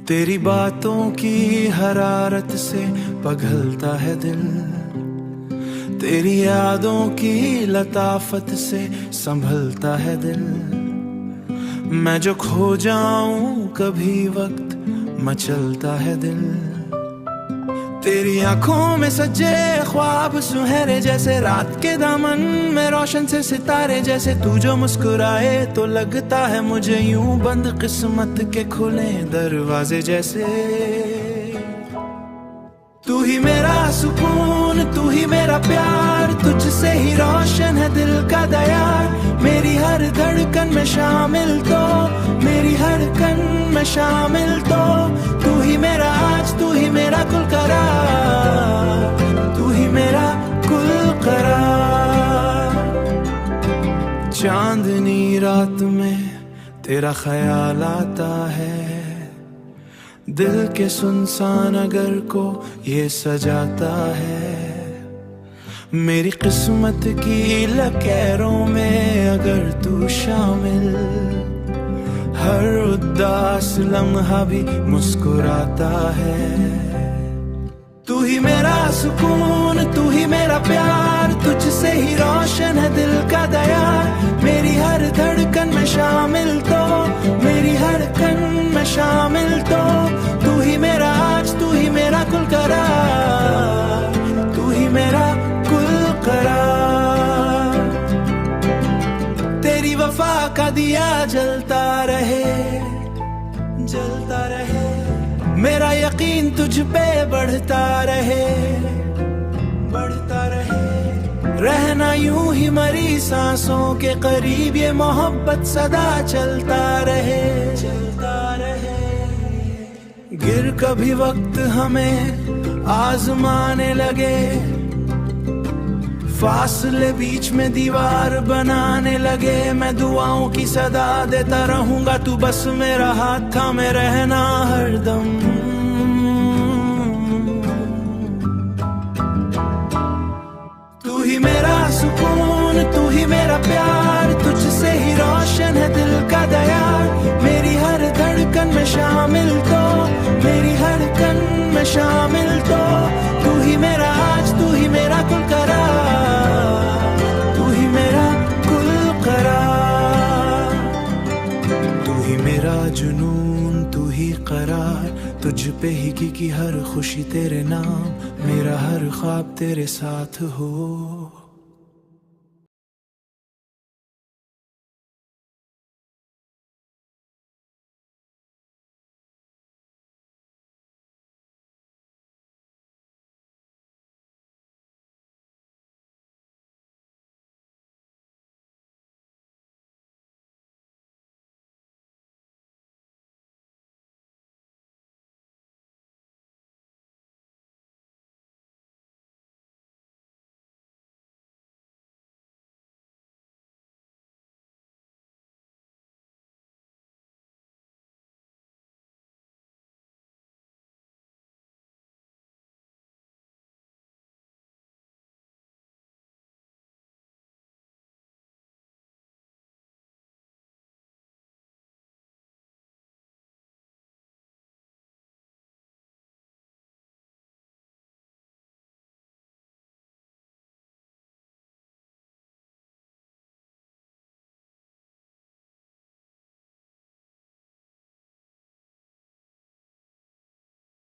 तेरी बातों की हरारत से पिघलता है दिल, तेरी यादों की लताफत से संभलता है दिल। मैं जो खो जाऊं कभी वक्त मचलता है दिल। तेरी आंखों में सजे ख्वाब सुनहरे जैसे रात के दामन में रोशन से सितारे जैसे। तू जो मुस्कुराए तो लगता है मुझे यूं बंद किस्मत के खुले दरवाजे जैसे। तू ही मेरा सुकून, तू ही मेरा प्यार, तुझसे ही रोशन है दिल का दयार। मेरी हर धड़कन में शामिल तो, मेरी हर कन में शामिल तो। तू ही मेरा आज, तू ही मेरा कुल करार, तू ही मेरा कुल करार। चांदनी रात में तेरा ख्याल आता है, दिल के सुनसान अगर को ये सजाता है। मेरी किस्मत की लकीरों में अगर तू शामिल, हर उदास लम्हा भी मुस्कुराता है। तू ही मेरा सुकून, तू ही मेरा प्यार, तुझसे ही रोशन है दिल का दयार। मेरी हर धड़कन में शामिल तो, मेरी हर कन में शामिल तो। तू ही मेरा आज, तू ही मेरा कुल करार, तू ही मेरा कुल करार। तेरी वफा का दिया जलता रहे, जलता रहे। मेरा यकीन तुझ पे बढ़ता रहे, बढ़ता रहे। रहना यूं ही मरी सांसों के करीब, ये मोहब्बत सदा चलता रहे, चलता रहे। गिर कभी वक्त हमें आजमाने लगे, फासले बीच में दीवार बनाने लगे। मैं दुआओं की सदा देता रहूंगा, तू बस मेरा हाथ थामे रहना हरदम। तू ही मेरा सुकून, तू ही मेरा प्यार, तुझसे ही रोशन है दिल का दयार। मेरी हर धड़कन में शामिल तो, मेरी हर कन में शामिल तो। तू ही मेरा आज, तू ही मेरा कुल करार, तू ही मेरा कुल करार। तू ही मेरा जुनून, तू ही करार, तुझ पे ही की हर खुशी तेरे नाम। मेरा हर ख्वाब तेरे साथ हो।